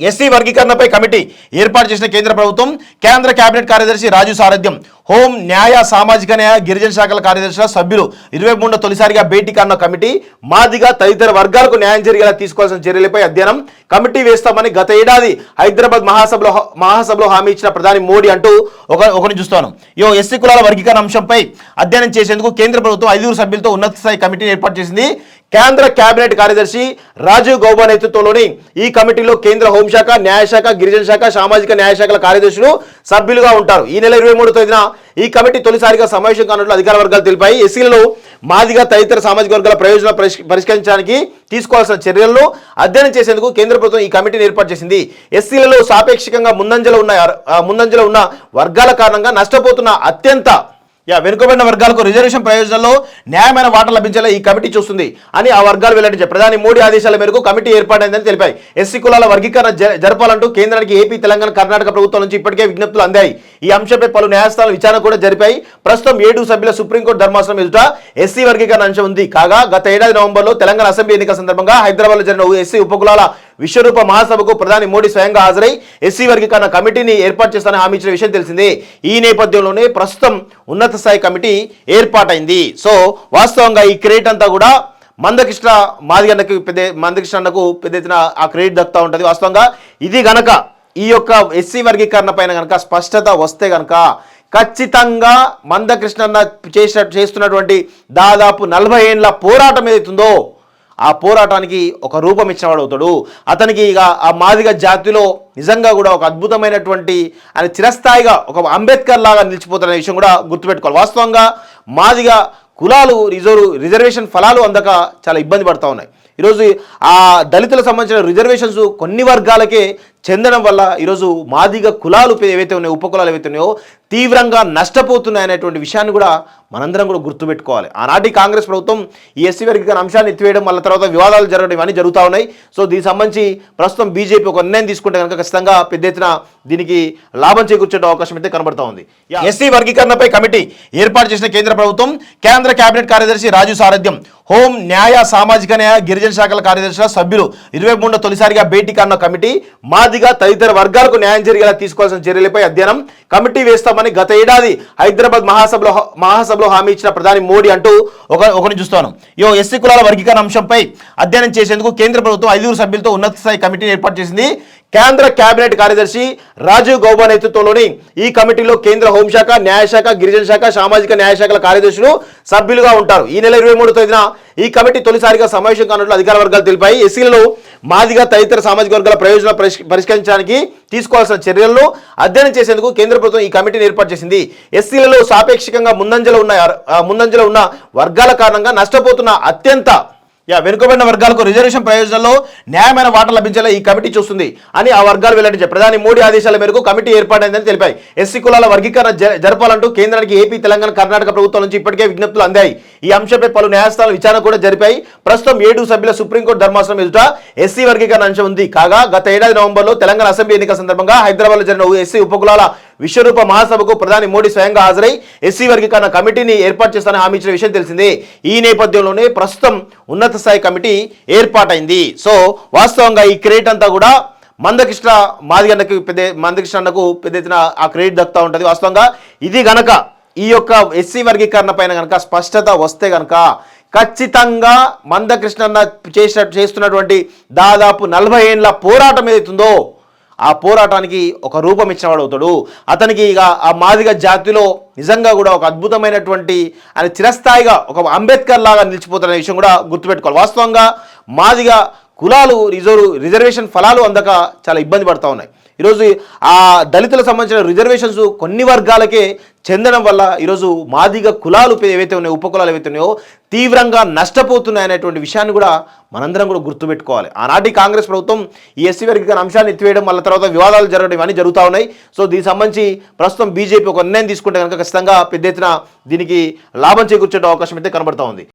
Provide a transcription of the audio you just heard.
SC వర్గీకరణపై committee ఏర్పాటు చేసిన కేంద్ర ప్రభుత్వం కేంద్ర కేబినెట్ కార్యదర్శి రాజు సారథ్యం హోం న్యాయ సామాజిక న్యాయ గిరిజన శాఖల కార్యదర్శుల సభ్యులు 23 తొలిసారిగా భేటీ కానున్న కమిటీ మాదిగా తదితర వర్గాలకు న్యాయం జరిగేలా తీసుకోవాల్సిన చర్యలపై అధ్యయనం కమిటీ వేస్తామని గత ఏడాది హైదరాబాద్ మహాసభలో హామీ ఇచ్చిన ప్రధాని మోడీ అంటూ ఒకరిని చూస్తాను. ఎస్సీ కులాల వర్గీకరణ అంశంపై అధ్యయనం చేసేందుకు కేంద్ర ప్రభుత్వం 5 సభ్యులతో ఉన్నత స్థాయి కమిటీని ఏర్పాటు చేసింది. కేంద్ర కేబినెట్ కార్యదర్శి రాజీవ్ గౌబా నేతృత్వంలోని ఈ కమిటీలో కేంద్ర హోంశాఖ, న్యాయశాఖ, గిరిజన శాఖ, సామాజిక న్యాయ శాఖల కార్యదర్శులు సభ్యులుగా ఉంటారు. ఈ నెల 23వ తేదీన ఈ కమిటీ తొలిసారిగా సమావేశం కానున్నట్లు అధికార వర్గాలు తెలిపాయి. ఎస్సీలలో మాదిగా తదితర సామాజిక వర్గాల ప్రయోజనాలు పరిష్కరించడానికి తీసుకోవాల్సిన చర్యలను అధ్యయనం చేసేందుకు కేంద్ర ప్రభుత్వం ఈ కమిటీని ఏర్పాటు చేసింది. ఎస్సీలలో సాపేక్షంగా ముందంజలో ఉన్న వర్గాల కారణంగా నష్టపోతున్న అత్యంత వెనుకబడిన వర్గాలకు రిజర్వేషన్ ప్రయోజనాల్లో న్యాయమైన వాటా లభించేలా ఈ కమిటీ చూస్తుంది అని ఆ వర్గాలు వెల్లడించారు. ప్రధాని మోడీ ఆదేశాల మేరకు కమిటీ ఏర్పాటైందని తెలిపాయి. ఎస్సీ కులాల వర్గీకరణ జరపాలంటూ కేంద్రానికి ఏపీ, తెలంగాణ, కర్ణాటక ప్రభుత్వం నుంచి ఇప్పటికే విజ్ఞప్తులు అందాయి. ఈ అంశంపై పలు న్యాయస్థానాలు విచారణ కూడా జరిపాయి. ప్రస్తుతం 7 సభ్యుల సుప్రీంకోర్టు ధర్మాసనం ఎదుట ఎస్సీ వర్గీకరణ అంశం ఉంది. కాగా గత ఏడాది నవంబర్లో తెలంగాణ అసెంబ్లీ ఎన్నికల సందర్భంగా హైదరాబాద్లో జరిగిన ఎస్సీ ఉపకులాల విశ్వరూప మహాసభకు ప్రధాని మోడీ స్వయంగా హాజరై ఎస్సీ వర్గీకరణ కమిటీని ఏర్పాటు చేస్తానని హామీ ఇచ్చిన విషయం తెలిసిందే. ఈ నేపథ్యంలోనే ప్రస్తుతం ఉన్నత స్థాయి కమిటీ ఏర్పాటైంది. సో వాస్తవంగా ఈ క్రెడిట్ అంతా కూడా మందకృష్ణ అన్నకు పెద్ద ఎత్తున ఆ క్రెడిట్ దక్కుతూ ఉంటుంది. వాస్తవంగా ఇది గనక ఈ యొక్క ఎస్సీ వర్గీకరణ పైన గనక స్పష్టత వస్తే గనక ఖచ్చితంగా మందకృష్ణ అన్న చేస్తున్నటువంటి దాదాపు 40 ఏళ్ల పోరాటం ఏదైతుందో ఆ పోరాటానికి ఒక రూపం ఇచ్చినవాడు అవుతాడు. అతనికి ఇక ఆ మాదిగ జాతిలో నిజంగా కూడా ఒక అద్భుతమైనటువంటి ఆయన చిరస్థాయిగా ఒక అంబేద్కర్ లాగా నిలిచిపోతున్న విషయం కూడా గుర్తుపెట్టుకోవాలి. వాస్తవంగా మాదిగ కులాలు రిజర్వేషన్ ఫలాలు అందక చాలా ఇబ్బంది పడుతూ ఉన్నాయి. ఈరోజు ఆ దళితులకు సంబంధించిన రిజర్వేషన్స్ కొన్ని వర్గాలకే చెందడం వల్ల ఈరోజు మాదిగ కులాలు ఏవైతే ఉన్నాయో, ఉపకులాలు ఏవైతే ఉన్నాయో తీవ్రంగా నష్టపోతున్నాయనేటువంటి విషయాన్ని కూడా మనందరం కూడా గుర్తుపెట్టుకోవాలి. ఆనాటి కాంగ్రెస్ ప్రభుత్వం ఈ ఎస్సీ వర్గీకరణ అంశాన్ని ఎత్తివేయడం, మళ్ళీ తర్వాత వివాదాలు జరగడం ఇవన్నీ జరుగుతూ ఉన్నాయి. సో దీనికి సంబంధించి ప్రస్తుతం బీజేపీ ఒక నిర్ణయం తీసుకుంటే కనుక ఖచ్చితంగా పెద్ద ఎత్తున దీనికి లాభం చేకూర్చే అవకాశం అయితే కనబడతా ఉంది. ఎస్సీ వర్గీకరణపై కమిటీ ఏర్పాటు చేసిన కేంద్ర ప్రభుత్వం కేంద్ర కేబినెట్ కార్యదర్శి రాజు సారథ్యం హోం న్యాయ సామాజిక న్యాయ గిరిజన శాఖల కార్యదర్శుల సభ్యులు 23 తొలిసారిగా భేటీ కానున్న కమిటీ మాదిగా తదితర వర్గాలకు న్యాయం జరిగేలా తీసుకోవాల్సిన చర్యలపై అధ్యయనం కమిటీ వేస్తామని గత ఏడాది హైదరాబాద్ మహాసభలో హామీ ఇచ్చిన ప్రధాని మోడీ అంటూ ఒకరిని చూస్తాను. ఎస్సీ కులాల వర్గీకరణ అంశంపై అధ్యయనం చేసేందుకు కేంద్ర ప్రభుత్వం 5 సభ్యులతో ఉన్నత స్థాయి కమిటీని ఏర్పాటు చేసింది. కేంద్ర కేబినెట్ కార్యదర్శి రాజీవ్ గౌబా నేతృత్వంలోని ఈ కమిటీలో కేంద్ర హోంశాఖ, న్యాయశాఖ, గిరిజన శాఖ, సామాజిక న్యాయ శాఖల కార్యదర్శులు సభ్యులుగా ఉంటారు. ఈ నెల 23వ తేదీన ఈ కమిటీ తొలిసారిగా సమావేశం కానున్నట్లు అధికార వర్గాలు తెలిపాయి. ఎస్సీలలో మాదిగా తదితర సామాజిక వర్గాల ప్రయోజనాలు పరిష్కరించడానికి తీసుకోవాల్సిన చర్యలను అధ్యయనం చేసేందుకు కేంద్ర ప్రభుత్వం ఈ కమిటీని ఏర్పాటు చేసింది. ఎస్సీలలో సాపేక్షంగా ముందంజలో ఉన్న వర్గాల కారణంగా నష్టపోతున్న అత్యంత వెనుకబడిన వర్గాలకు రిజర్వేషన్ ప్రయోజనాల్లో న్యాయమైన వాటా లభించేలా ఈ కమిటీ చూస్తుంది అని ఆ వర్గాలు వెల్లడించారు. ప్రధాని మోడీ ఆదేశాల మేరకు కమిటీ ఏర్పాటైందని తెలిపాయి. ఎస్సీ కులాల వర్గీకరణ జరపాలంటూ కేంద్రానికి ఏపీ, తెలంగాణ, కర్ణాటక ప్రభుత్వం నుంచి ఇప్పటికే విజ్ఞప్తులు అందాయి. ఈ అంశంపై పలు న్యాయస్థానాలు విచారణ కూడా జరిపాయి. ప్రస్తుతం 7 సభ్యుల సుప్రీంకోర్టు ధర్మాసనం ఎదుట ఎస్సీ వర్గీకరణ అంశం ఉంది. కాగా గత ఏడాది నవంబర్లో తెలంగాణ అసెంబ్లీ ఎన్నికల సందర్భంగా హైదరాబాద్లో జరిగిన ఎస్సీ ఉపకులాల విశ్వరూప మహాసభకు ప్రధాని మోడీ స్వయంగా హాజరై ఎస్సీ వర్గీకరణ కమిటీని ఏర్పాటు చేస్తానని హామీ ఇచ్చిన విషయం తెలిసిందే. ఈ నేపథ్యంలోనే ప్రస్తుతం ఉన్నత స్థాయి కమిటీ ఏర్పాటైంది. సో వాస్తవంగా ఈ క్రెడిట్ అంతా కూడా మందకృష్ణ అన్నకు పెద్ద ఎత్తున ఆ క్రెడిట్ దక్కుతూ ఉంటుంది. వాస్తవంగా ఇది గనక ఈ యొక్క ఎస్సీ వర్గీకరణ పైన గనక స్పష్టత వస్తే గనక ఖచ్చితంగా మందకృష్ణ అన్న చేస్తున్నటువంటి దాదాపు 40 ఏళ్ల పోరాటం ఏదైతుందో ఆ పోరాటానికి ఒక రూపం ఇచ్చినవాడు అవుతాడు. అతనికి ఇక ఆ మాదిగ జాతిలో నిజంగా కూడా ఒక అద్భుతమైనటువంటి ఆయన చిరస్థాయిగా ఒక అంబేద్కర్ లాగా నిలిచిపోతున్న విషయం కూడా గుర్తుపెట్టుకోవాలి. వాస్తవంగా మాదిగ కులాలు రిజర్వేషన్ ఫలాలు అందక చాలా ఇబ్బంది పడుతూ ఉన్నాయి. ఈరోజు ఆ దళితులకు సంబంధించిన రిజర్వేషన్స్ కొన్ని వర్గాలకే చెందడం వల్ల ఈరోజు మాదిగ కులాలు ఏవైతే ఉన్నాయో, ఉపకులాలు ఏవైతే ఉన్నాయో తీవ్రంగా నష్టపోతున్నాయనేటువంటి విషయాన్ని కూడా మనందరం కూడా గుర్తుపెట్టుకోవాలి. ఆనాటి కాంగ్రెస్ ప్రభుత్వం ఈ ఎస్సీ వర్గీకరణ అంశాన్ని ఎత్తివేయడం, మళ్ళీ తర్వాత వివాదాలు జరగడం ఇవన్నీ జరుగుతూ ఉన్నాయి. సో దీనికి సంబంధించి ప్రస్తుతం బీజేపీ ఒక నిర్ణయం తీసుకుంటే కనుక ఖచ్చితంగా పెద్ద ఎత్తున దీనికి లాభం చేకూర్చే అవకాశం అయితే కనబడతా ఉంది.